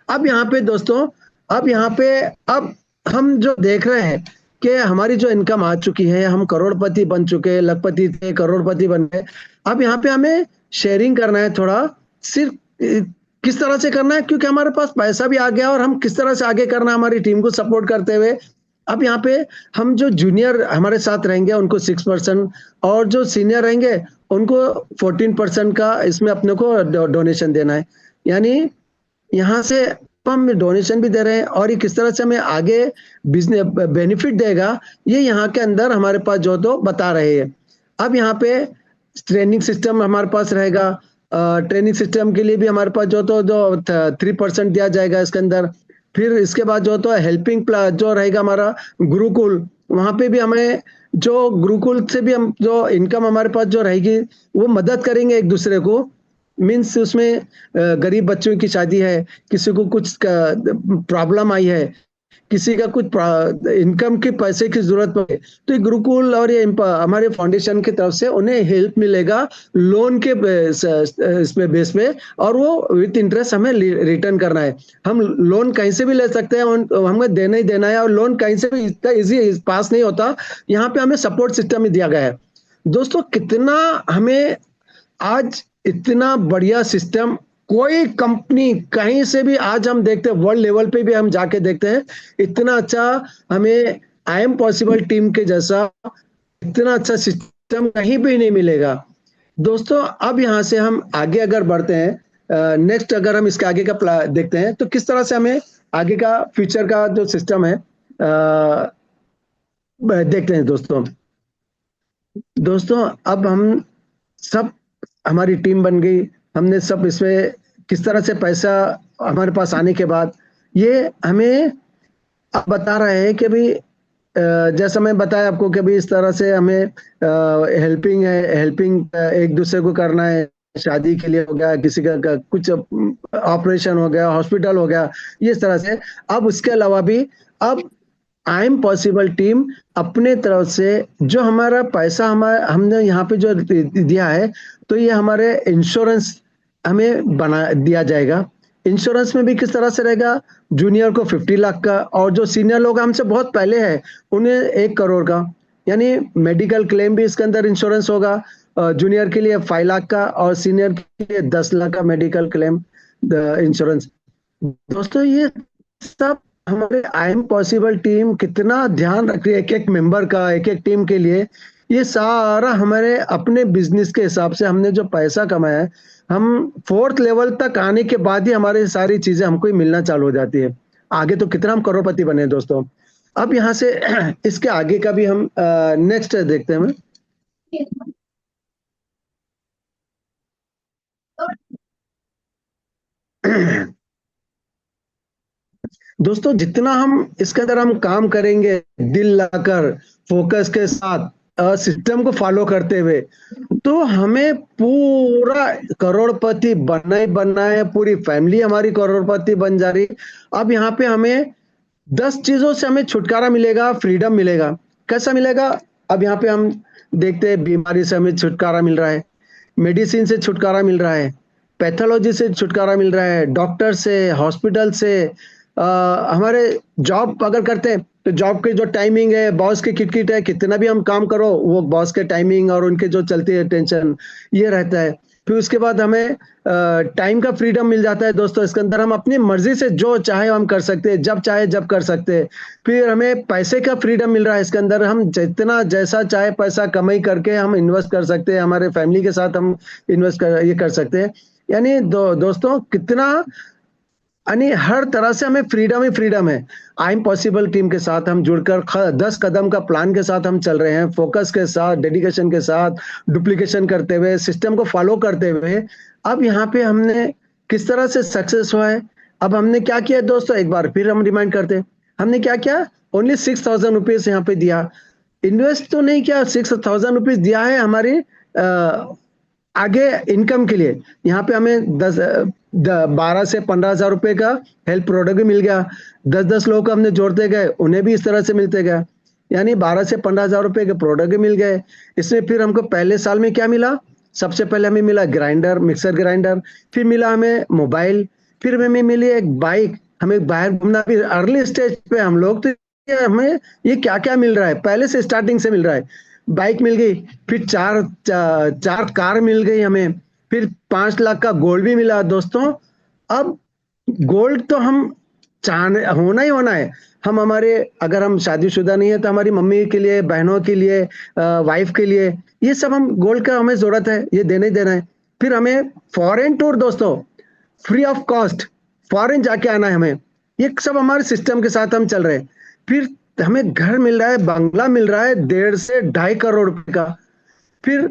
अब यहाँ पे दोस्तों, अब यहाँ पे, अब हम जो देख रहे हैं कि हमारी जो इनकम आ चुकी है, हम करोड़पति बन चुके हैं, लखपति थे करोड़पति बन गए। अब यहाँ पे हमें शेयरिंग करना है थोड़ा, सिर्फ किस तरह से करना है, क्योंकि हमारे पास पैसा भी आ गया, और हम किस तरह से आगे करना है हमारी टीम को सपोर्ट करते हुए। अब यहाँ पे हम जो जूनियर हमारे साथ रहेंगे उनको 6%, और जो सीनियर रहेंगे उनको 14% का इसमें अपने को डोनेशन देना है। यानी यहाँ से हम डोनेशन भी दे रहे हैं, और ये किस तरह से हमें आगे बिजनेस बेनिफिट देगा, ये यहाँ के अंदर हमारे पास जो तो बता रहे हैं। अब यहाँ पे ट्रेनिंग सिस्टम हमारे पास रहेगा, ट्रेनिंग सिस्टम के लिए भी हमारे पास जो तो जो 3% दिया जाएगा इसके अंदर। फिर इसके बाद जो तो हेल्पिंग जो रहेगा हमारा गुरुकुल, वहां पे भी हमें जो गुरुकुल से भी हम जो इनकम हमारे पास जो रहेगी, वो मदद करेंगे एक दूसरे को। मीन्स उसमें गरीब बच्चों की शादी है, किसी को कुछ प्रॉब्लम आई है, किसी का कुछ इनकम के पैसे की जरूरत पड़े, तो ये गुरुकुल और ये हमारे फाउंडेशन की तरफ से उन्हें हेल्प मिलेगा लोन के इसमें बेस पे, और वो विथ इंटरेस्ट हमें रिटर्न करना है। हम लोन कहीं से भी ले सकते हैं, हमें देना ही देना है, और लोन कहीं से भी इतना इजी पास नहीं होता। यहाँ पे हमें सपोर्ट सिस्टम ही दिया गया है दोस्तों। कितना हमें आज इतना बढ़िया सिस्टम, कोई कंपनी कहीं से भी आज हम देखते हैं, वर्ल्ड लेवल पे भी हम जाके देखते हैं, इतना अच्छा हमें आई एम पॉसिबल टीम के जैसा इतना अच्छा सिस्टम कहीं भी नहीं मिलेगा दोस्तों। अब यहाँ से हम आगे अगर बढ़ते हैं, नेक्स्ट अगर हम इसके आगे का देखते हैं, तो किस तरह से हमें आगे का फ्यूचर का जो सिस्टम है देखते हैं दोस्तों। दोस्तों अब हम सब, हमारी टीम बन गई, हमने सब इसमें किस तरह से पैसा हमारे पास आने के बाद, ये हमें आप बता रहे हैं कि अभी जैसा मैं बताया आपको कि अभी इस तरह से हमें हेल्पिंग है, हेल्पिंग एक दूसरे को करना है। शादी के लिए हो गया, किसी का कुछ ऑपरेशन हो गया, हॉस्पिटल हो गया, ये इस तरह से। अब उसके अलावा भी अब आई एम पॉसिबल टीम अपने तरफ से जो हमारा पैसा हमारा हमने यहाँ पे जो दिया है, तो ये हमारे इंश्योरेंस हमें बना दिया जाएगा। इंश्योरेंस में भी किस तरह से रहेगा, जूनियर को 50 लाख का, और जो सीनियर लोग हमसे बहुत पहले हैं उन्हें 1 करोड़ का। यानी मेडिकल क्लेम भी इसके अंदर इंश्योरेंस होगा, जूनियर के लिए 5 लाख का और सीनियर के लिए 10 लाख का मेडिकल क्लेम इंश्योरेंस। दोस्तों ये सब हमारे आई एम पॉसिबल टीम कितना ध्यान रख रही है, एक एक मेंबर का, एक एक टीम के लिए। ये सारा हमारे अपने बिजनेस के हिसाब से हमने जो पैसा कमाया है, हम 4th लेवल तक आने के बाद ही हमारी सारी चीजें हमको ही मिलना चालू हो जाती है। आगे तो कितना हम करोड़पति बने दोस्तों। अब यहाँ से इसके आगे का भी हम नेक्स्ट देखते हैं। दोस्तों जितना हम इसके अंदर हम काम करेंगे दिल लगाकर, फोकस के साथ, सिस्टम को फॉलो करते हुए, तो हमें पूरा करोड़पति बनना ही बनना है। पूरी फैमिली हमारी करोड़पति बन जा रही। अब यहाँ पे हमें 10 चीजों से हमें छुटकारा मिलेगा, फ्रीडम मिलेगा। कैसा मिलेगा? अब यहाँ पे हम देखते हैं, बीमारी से हमें छुटकारा मिल रहा है, मेडिसिन से छुटकारा मिल रहा है, पैथोलॉजी से छुटकारा मिल रहा है, डॉक्टर से, हॉस्पिटल से। हमारे जॉब अगर करते हैं तो जॉब के जो टाइमिंग है, बॉस की किटकिट है, कितना भी हम काम करो वो बॉस के टाइमिंग और उनके जो चलती है टेंशन, ये रहता है। फिर उसके बाद हमें टाइम का फ्रीडम मिल जाता है दोस्तों। इसके अंदर हम अपनी मर्जी से जो चाहे हम कर सकते हैं, जब चाहे जब कर सकते हैं। फिर हमें पैसे का फ्रीडम मिल रहा है। इसके अंदर हम जितना जैसा चाहे पैसा कमाई करके हम इन्वेस्ट कर सकते हैं, हमारे फैमिली के साथ हम इन्वेस्ट कर ये कर सकते हैं। यानी दोस्तों कितना, यानी हर तरह से हमें फ्रीडम ही फ्रीडम है। आई एम पॉसिबल टीम के साथ हम जुड़कर 10 कदम का प्लान के साथ हम चल रहे हैं, फोकस के साथ, डेडिकेशन के साथ, डुप्लीकेशन करते हुए, सिस्टम को फॉलो करते हुए। अब यहाँ पे हमने किस तरह से सक्सेस हुआ है। अब हमने क्या किया दोस्तों, एक बार फिर हम रिमाइंड करते हैं। हमने क्या किया, ओनली 6,000 रुपीज यहाँ पे दिया, इन्वेस्ट तो नहीं किया, 6,000 रुपीज दिया है हमारी आगे इनकम के लिए। यहाँ पे हमें 12 से 15 हजार रुपए का हेल्प प्रोडक्ट भी मिल गया। 10-10 लोगों को हमने जोड़ते गए, उन्हें भी इस तरह से मिलते गए, यानी 12 से 15 हजार रुपए के प्रोडक्ट भी मिल गए। इसमें फिर हमको पहले साल में क्या मिला, सबसे पहले हमें मिला ग्राइंडर, मिक्सर ग्राइंडर। फिर मिला हमें मोबाइल। फिर हमें मिली एक बाइक। हमें बाहर घूमना भी अर्ली स्टेज पे हम लोग, तो हमें ये क्या क्या मिल रहा है, पहले से स्टार्टिंग से मिल रहा है। बाइक मिल गई, फिर चार कार मिल गई हमें, फिर 5 लाख का गोल्ड भी मिला दोस्तों। अब गोल्ड तो हम चाहने होना ही होना है। हम हमारे, अगर हम शादीशुदा नहीं है तो हमारी मम्मी के लिए, बहनों के लिए, वाइफ के लिए, ये सब हम गोल्ड का हमें जरूरत है, ये देना ही देना है। फिर हमें फॉरेन टूर दोस्तों, फ्री ऑफ कॉस्ट फॉरेन जाके आना है हमें। ये सब हमारे सिस्टम के साथ हम चल रहे हैं। फिर हमें घर मिल रहा है, बंगला मिल रहा है 1.5 से 2.5 करोड़ रुपए का। फिर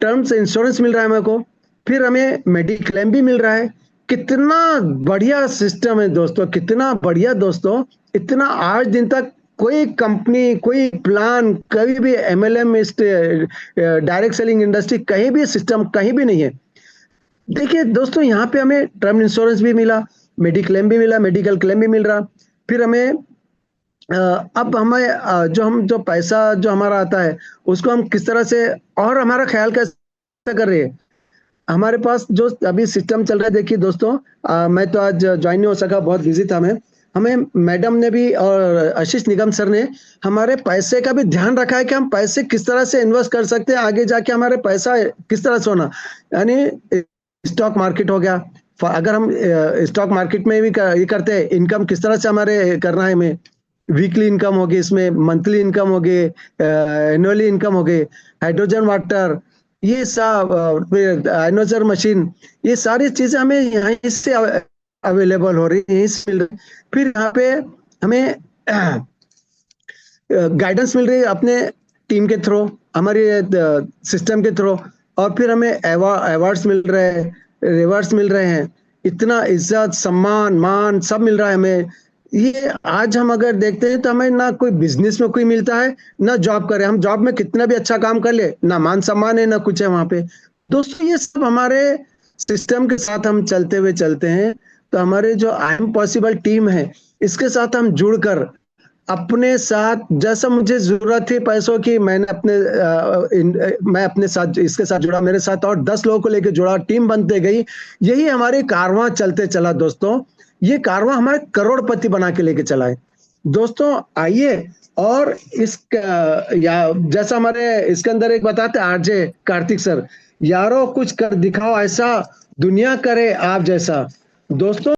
टर्म्स इंश्योरेंस मिल रहा है मेरे को। फिर हमें मेडिक्लेम भी मिल रहा है। कितना बढ़िया सिस्टम है दोस्तों, कितना बढ़िया दोस्तों। इतना आज दिन तक कोई कंपनी, कोई प्लान, कभी भी एमएलएम, डायरेक्ट सेलिंग इंडस्ट्री, कहीं भी सिस्टम कहीं भी नहीं है। देखिए दोस्तों, यहाँ पे हमें टर्म इंश्योरेंस भी मिला, मेडिक्लेम भी मिला, मेडिकल क्लेम भी मिल रहा। फिर हमें अब हमें जो पैसा जो हमारा आता है उसको हम किस तरह से, और हमारा ख्याल कैसे कर रहे हैं। हमारे पास जो अभी सिस्टम चल रहा है, देखिए दोस्तों, मैं तो आज ज्वाइन नहीं हो सका, बहुत बिजी था मैं। हमें मैडम ने भी और आशीष निगम सर ने हमारे पैसे का भी ध्यान रखा है कि हम पैसे किस तरह से इन्वेस्ट कर सकते हैं, आगे जाके हमारे पैसा किस तरह से होना। यानी स्टॉक मार्केट हो गया, अगर हम स्टॉक मार्केट में भी ये करते हैं, इनकम किस तरह से हमारे करना है हमें। वीकली इनकम होगी, इसमें मंथली इनकम होगी, एनुअली इनकम होगी, हाइड्रोजन वाटर, ये सब, आयनोजर मशीन, ये सारी चीजें हमें यहाँ से अवेलेबल हो रही है, मिल रही। फिर यहाँ पे हमें गाइडेंस मिल रही है अपने टीम के थ्रू, हमारे सिस्टम के थ्रू। और फिर हमें अवार्ड्स मिल रहे हैं, रिवार्ड्स मिल रहे हैं। इतना इज्जत, सम्मान, मान सब मिल रहा है हमें। ये आज हम अगर देखते हैं तो हमें ना कोई बिजनेस में कोई मिलता है, ना जॉब करे। हम जॉब में कितना भी अच्छा काम कर ले, ना मान सम्मान है, ना कुछ है वहां पे। दोस्तों ये सब हमारे सिस्टम के साथ हम चलते हैं। तो हमारे जो आई एम पॉसिबल टीम है, इसके साथ हम जुड़कर अपने साथ, जैसा मुझे जरूरत थी पैसों की, मैंने मैं अपने साथ इसके साथ जुड़ा, मेरे साथ और 10 लोगों को लेकर जुड़ा, टीम बनते गई। यही हमारी कारवां चलते चला दोस्तों। ये कारवां हमारे करोड़पति बना के लेके चला है। दोस्तों आइए, और इस या जैसा हमारे इसके अंदर एक बताते आरजे कार्तिक सर, यारो कुछ कर दिखाओ ऐसा, दुनिया करे आप जैसा। दोस्तों